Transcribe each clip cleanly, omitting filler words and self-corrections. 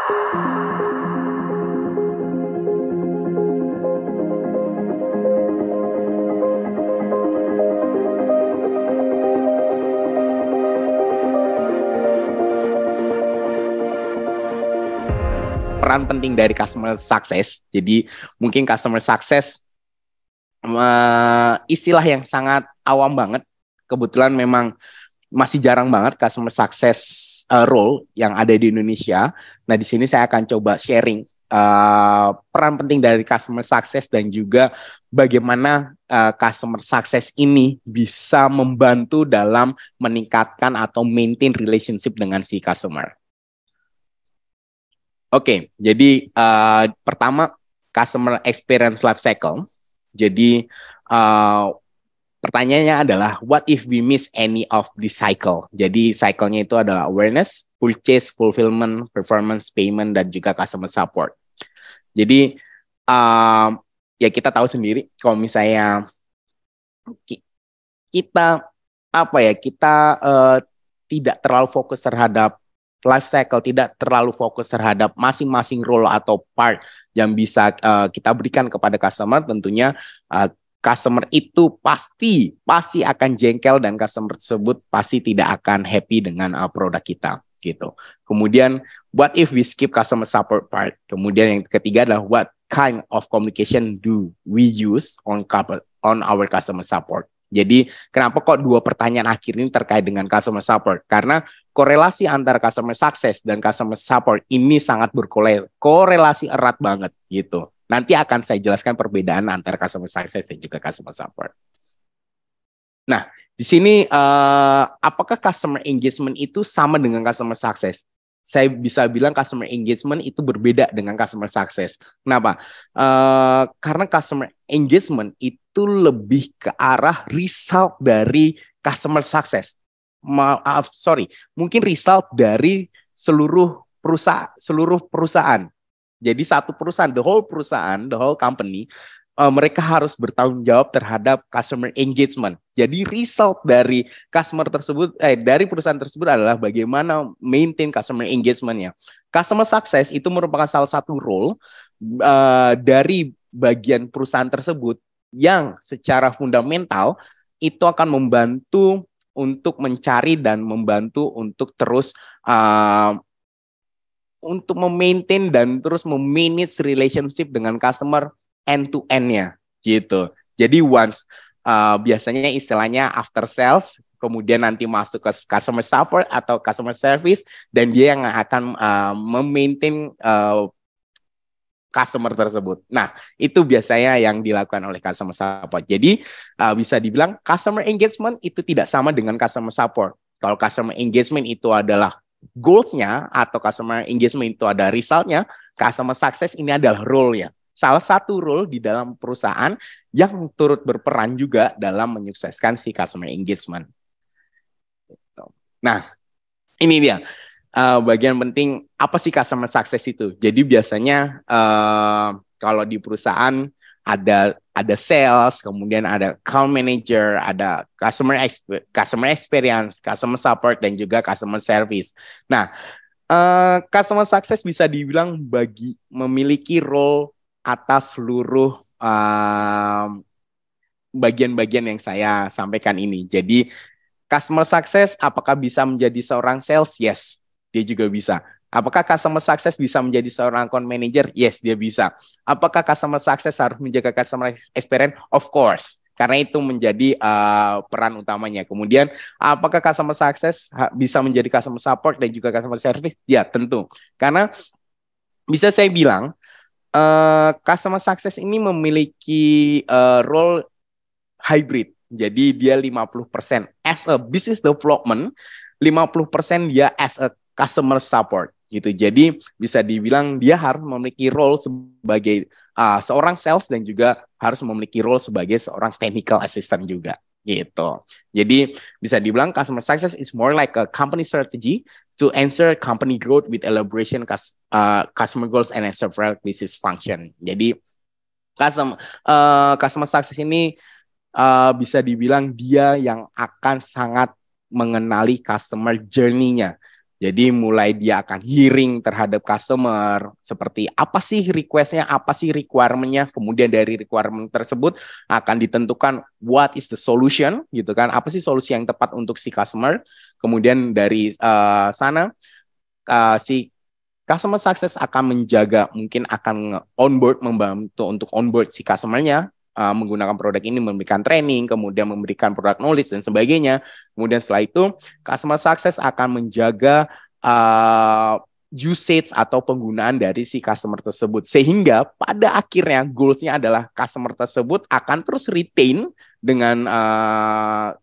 Peran penting dari customer success. Jadi mungkin customer success istilah yang sangat awam banget. Kebetulan memang masih jarang banget customer success role yang ada di Indonesia. Nah, di sini saya akan coba sharing peran penting dari customer success dan juga bagaimana customer success ini bisa membantu dalam meningkatkan atau maintain relationship dengan si customer. Oke, jadi pertama customer experience life cycle. Jadi pertanyaannya adalah what if we miss any of the cycle? Jadi cycle-nya itu adalah awareness, purchase, fulfillment, performance, payment, dan juga customer support. Jadi ya kita tahu sendiri kalau misalnya kita tidak terlalu fokus terhadap life cycle, tidak terlalu fokus terhadap masing-masing role atau part yang bisa kita berikan kepada customer, tentunya customer itu pasti akan jengkel dan customer tersebut pasti tidak akan happy dengan produk kita gitu. Kemudian what if we skip customer support part? Kemudian yang ketiga adalah what kind of communication do we use on our customer support? Jadi kenapa kok dua pertanyaan akhir ini terkait dengan customer support? Karena korelasi antara customer success dan customer support ini sangat berkorelasi erat banget gitu. Nanti akan saya jelaskan perbedaan antara customer success dan juga customer support. Nah, di sini apakah customer engagement itu sama dengan customer success? Saya bisa bilang customer engagement itu berbeda dengan customer success. Kenapa? Karena customer engagement itu lebih ke arah result dari customer success. Mungkin result dari seluruh perusahaan. Jadi satu perusahaan, the whole company, mereka harus bertanggung jawab terhadap customer engagement. Jadi result dari dari perusahaan tersebut adalah bagaimana maintain customer engagement-nya. Customer success itu merupakan salah satu role dari bagian perusahaan tersebut yang secara fundamental itu akan membantu untuk mencari dan membantu untuk terus untuk memaintain dan terus memanage relationship dengan customer end to end-nya gitu. Jadi once biasanya istilahnya after sales, kemudian nanti masuk ke customer support atau customer service, dan dia yang akan memaintain customer tersebut. Nah, itu biasanya yang dilakukan oleh customer support. Jadi bisa dibilang customer engagement itu tidak sama dengan customer support. Kalau customer engagement itu adalah goals-nya atau customer engagement itu ada result-nya, customer success ini adalah role-nya. Salah satu role di dalam perusahaan yang turut berperan juga dalam menyukseskan si customer engagement. Nah, ini dia bagian penting apa sih customer success itu. Jadi biasanya kalau di perusahaan ada sales, kemudian ada account manager, ada customer experience, customer support, dan juga customer service. Nah, customer success bisa dibilang memiliki role atas seluruh bagian-bagian yang saya sampaikan ini. Jadi customer success apakah bisa menjadi seorang sales? Yes, dia juga bisa. Apakah customer success bisa menjadi seorang account manager? Yes, dia bisa. Apakah customer success harus menjaga customer experience? Of course, karena itu menjadi peran utamanya. Kemudian, apakah customer success bisa menjadi customer support dan juga customer service? Ya, tentu. Karena bisa saya bilang, customer success ini memiliki role hybrid. Jadi dia 50% as a business development, 50% dia as a customer support gitu. Jadi bisa dibilang dia harus memiliki role sebagai seorang sales dan juga harus memiliki role sebagai seorang technical assistant juga gitu. Jadi bisa dibilang customer success is more like a company strategy to ensure company growth with elaboration customer goals and several business function. Jadi customer success ini bisa dibilang dia yang akan sangat mengenali customer journey-nya. Jadi mulai dia akan hearing terhadap customer, seperti apa sih request-nya, apa sih requirement-nya, kemudian dari requirement tersebut akan ditentukan what is the solution, gitu kan, apa sih solusi yang tepat untuk si customer, kemudian dari sana si customer success akan menjaga, mungkin akan onboard, membantu untuk onboard si customer-nya, menggunakan produk ini, memberikan training, kemudian memberikan product knowledge dan sebagainya. Kemudian setelah itu, customer success akan menjaga usage atau penggunaan dari si customer tersebut. Sehingga pada akhirnya goals-nya adalah customer tersebut akan terus retain dengan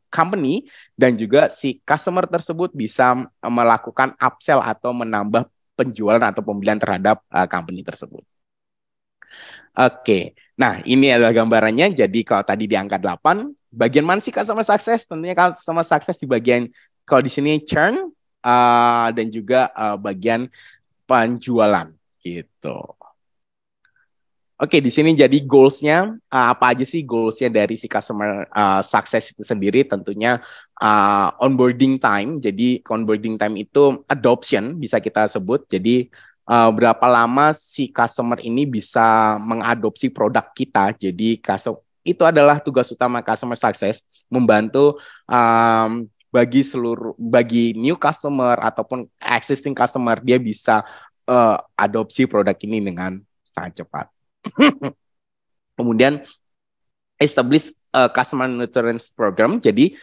company, dan juga si customer tersebut bisa melakukan upsell atau menambah penjualan atau pembelian terhadap company tersebut. Oke, nah ini adalah gambarannya. Jadi kalau tadi di angka 8, bagian mana sih customer success? Tentunya customer success di bagian, kalau di sini churn, dan juga bagian penjualan gitu. Oke, di sini jadi goals-nya, apa aja sih goals-nya dari si customer success itu sendiri? Tentunya onboarding time. Jadi onboarding time itu adoption bisa kita sebut. Jadi berapa lama si customer ini bisa mengadopsi produk kita. Jadi itu adalah tugas utama customer success, membantu bagi new customer ataupun existing customer, dia bisa adopsi produk ini dengan sangat cepat. Kemudian establish customer nurturance program. Jadi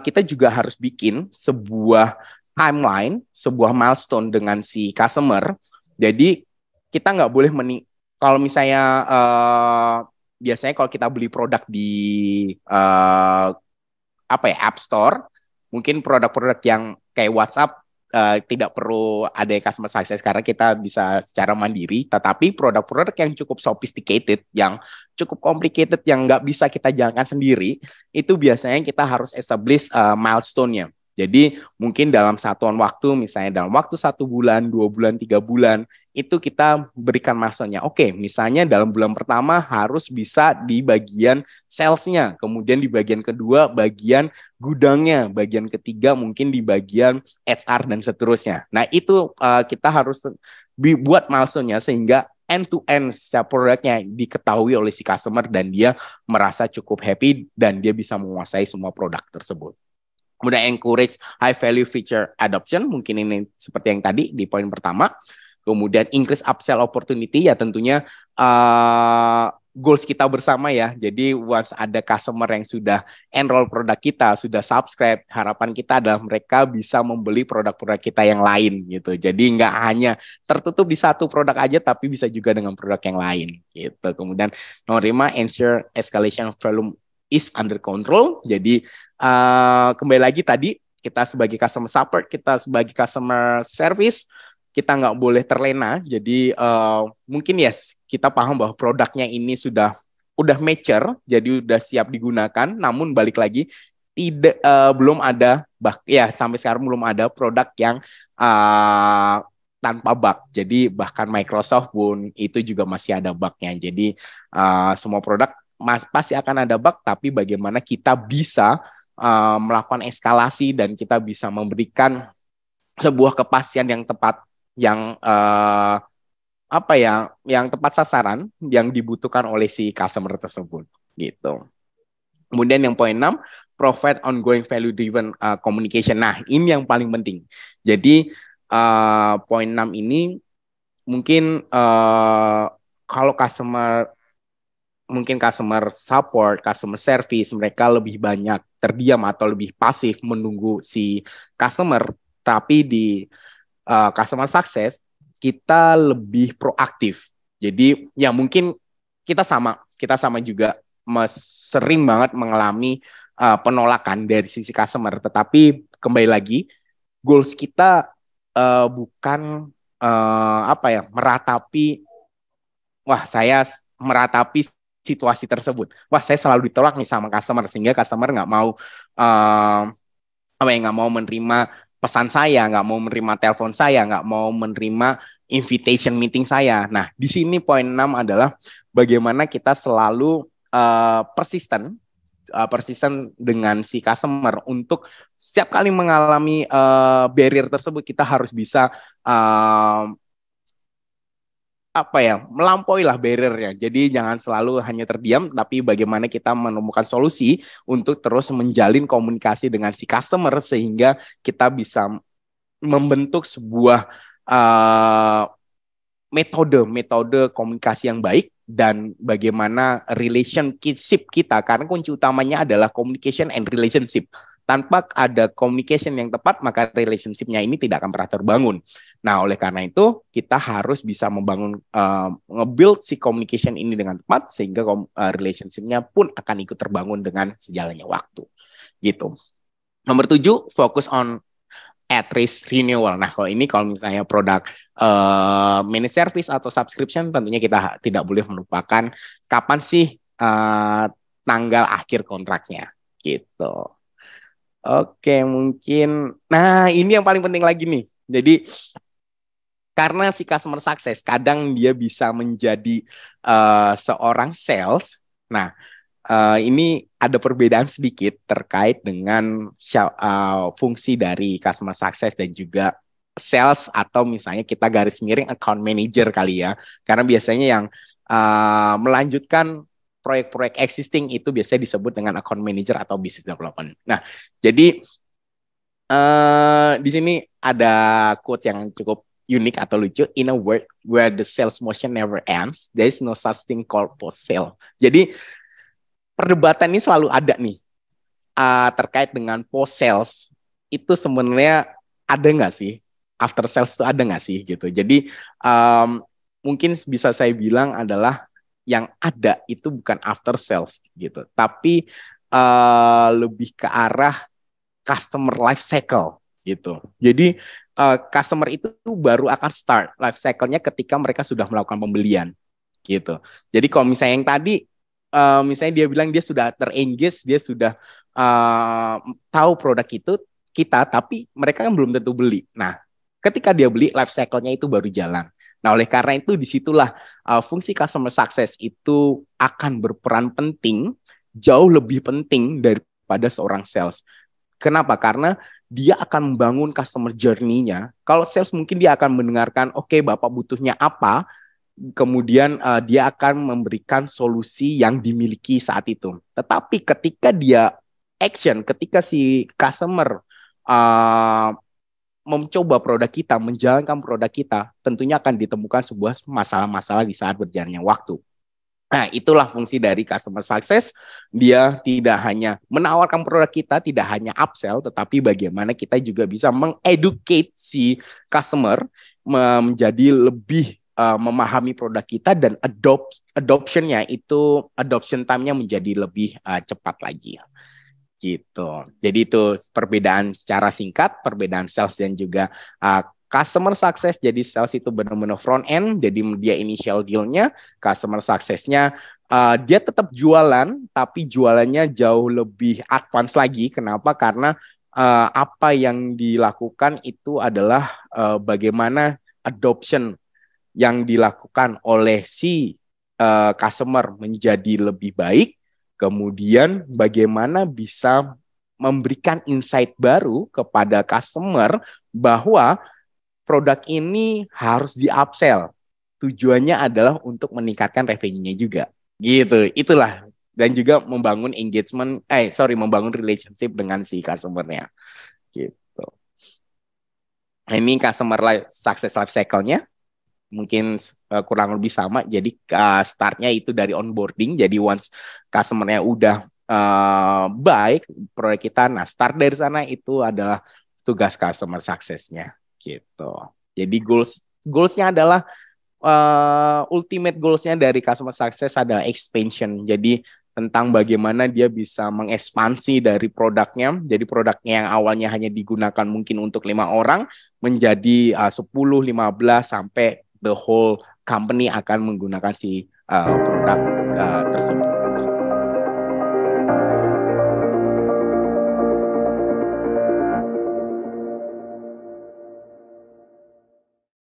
kita juga harus bikin sebuah timeline, sebuah milestone dengan si customer. Jadi kita nggak boleh kalau misalnya biasanya kalau kita beli produk di App Store, mungkin produk-produk yang kayak WhatsApp tidak perlu ada customer success karena kita bisa secara mandiri. Tetapi produk-produk yang cukup sophisticated, yang cukup complicated, yang nggak bisa kita jalankan sendiri, itu biasanya kita harus establish milestone-nya. Jadi mungkin dalam satuan waktu, misalnya dalam waktu 1 bulan, 2 bulan, 3 bulan, itu kita berikan milestone-nya. Oke, misalnya dalam bulan pertama harus bisa di bagian sales-nya, kemudian di bagian kedua bagian gudangnya, bagian ketiga mungkin di bagian HR dan seterusnya. Nah itu kita harus buat milestone-nya sehingga end-to-end setiap produknya diketahui oleh si customer dan dia merasa cukup happy dan dia bisa menguasai semua produk tersebut. Kemudian encourage high value feature adoption, mungkin ini seperti yang tadi di poin pertama. Kemudian increase upsell opportunity, ya tentunya goals kita bersama ya. Jadi once ada customer yang sudah enroll produk kita, sudah subscribe, harapan kita adalah mereka bisa membeli produk-produk kita yang lain gitu. Jadi nggak hanya tertutup di satu produk aja, tapi bisa juga dengan produk yang lain gitu. Kemudian nomor 5, ensure escalation volume is under control. Jadi kembali lagi tadi, kita sebagai customer support, kita sebagai customer service, kita nggak boleh terlena. Jadi mungkin yes, kita paham bahwa produknya ini udah mature, jadi udah siap digunakan. Namun balik lagi, belum ada, sampai sekarang belum ada produk yang tanpa bug. Jadi bahkan Microsoft pun itu juga masih ada bugnya. Jadi semua produk pasti akan ada bug, tapi bagaimana kita bisa melakukan eskalasi dan kita bisa memberikan sebuah kepastian yang tepat, yang yang tepat sasaran yang dibutuhkan oleh si customer tersebut gitu. Kemudian yang poin 6, provide ongoing value driven communication. Nah, ini yang paling penting. Jadi poin 6 ini mungkin kalau customer support, customer service, mereka lebih banyak terdiam atau lebih pasif menunggu si customer. Tapi di customer success, kita lebih proaktif. Jadi ya mungkin kita sama juga sering banget mengalami penolakan dari sisi customer. Tetapi kembali lagi, goals kita bukan saya meratapi situasi tersebut. Wah, saya selalu ditolak nih sama customer sehingga customer nggak mau nggak mau menerima pesan saya, nggak mau menerima telepon saya, nggak mau menerima invitation meeting saya. Nah, di sini poin 6 adalah bagaimana kita selalu persisten dengan si customer untuk setiap kali mengalami barrier tersebut kita harus bisa melampaui lah barriernya. Jadi jangan selalu hanya terdiam, tapi bagaimana kita menemukan solusi untuk terus menjalin komunikasi dengan si customer sehingga kita bisa membentuk sebuah metode komunikasi yang baik dan bagaimana relationship kita, karena kunci utamanya adalah communication and relationship. Tanpa ada communication yang tepat, maka relationship-nya ini tidak akan pernah terbangun. Nah, oleh karena itu, kita harus bisa membangun, nge-build si communication ini dengan tepat, sehingga relationship-nya pun akan ikut terbangun dengan sejalannya waktu. Gitu. Nomor 7, focus on at risk renewal. Nah, kalau misalnya produk managed service atau subscription, tentunya kita tidak boleh melupakan kapan sih tanggal akhir kontraknya. Gitu. Oke, mungkin. Nah, ini yang paling penting lagi nih. Jadi, karena si customer success, kadang dia bisa menjadi seorang sales. Nah, ini ada perbedaan sedikit terkait dengan fungsi dari customer success dan juga sales, atau misalnya kita garis miring account manager kali ya. Karena biasanya yang melanjutkan proyek-proyek existing itu biasanya disebut dengan account manager atau business development. Nah, jadi di sini ada quote yang cukup unik atau lucu. In a world where the sales motion never ends, there is no such thing called post sale. Jadi perdebatan ini selalu ada nih terkait dengan post sales. Itu sebenarnya ada nggak sih? After sales itu ada nggak sih gitu. Jadi mungkin bisa saya bilang adalah yang ada itu bukan after sales gitu, tapi lebih ke arah customer life cycle gitu. Jadi customer itu baru akan start life cycle-nya ketika mereka sudah melakukan pembelian gitu. Jadi kalau misalnya yang tadi misalnya dia bilang dia sudah ter-engage, dia sudah tahu produk itu kita, tapi mereka kan belum tentu beli. Nah, ketika dia beli, life cycle-nya itu baru jalan. Nah, oleh karena itu disitulah fungsi customer success itu akan berperan penting, jauh lebih penting daripada seorang sales. Kenapa? Karena dia akan membangun customer journey-nya. Kalau sales mungkin dia akan mendengarkan, oke, Bapak butuhnya apa, kemudian dia akan memberikan solusi yang dimiliki saat itu. Tetapi ketika dia action, ketika si customer mencoba produk kita, menjalankan produk kita, tentunya akan ditemukan sebuah masalah-masalah di saat berjalannya waktu. Nah, itulah fungsi dari customer success. Dia tidak hanya menawarkan produk kita, tidak hanya upsell, tetapi bagaimana kita juga bisa mengeducate si customer menjadi lebih memahami produk kita, dan adoption-nya itu, adoption time-nya menjadi lebih cepat lagi. Gitu. Jadi itu perbedaan secara singkat, perbedaan sales dan juga customer success. Jadi sales itu benar-benar front end, jadi dia initial deal-nya. Customer success-nya dia tetap jualan, tapi jualannya jauh lebih advance lagi. Kenapa? Karena apa yang dilakukan itu adalah bagaimana adoption yang dilakukan oleh si customer menjadi lebih baik. Kemudian bagaimana bisa memberikan insight baru kepada customer bahwa produk ini harus di-upsell. Tujuannya adalah untuk meningkatkan revenue-nya juga. Gitu. Itulah. Dan juga membangun membangun relationship dengan si customer-nya. Gitu. Ini customer success life cycle-nya. Mungkin kurang lebih sama. Jadi startnya itu dari onboarding. Jadi once customer-nya udah baik produk kita, nah start dari sana itu adalah tugas customer success-nya gitu. Jadi goals-nya adalah ultimate goals-nya dari customer success adalah expansion. Jadi tentang bagaimana dia bisa mengekspansi dari produknya. Jadi produknya yang awalnya hanya digunakan mungkin untuk 5 orang menjadi 10, 15 sampai the whole company akan menggunakan si produk tersebut.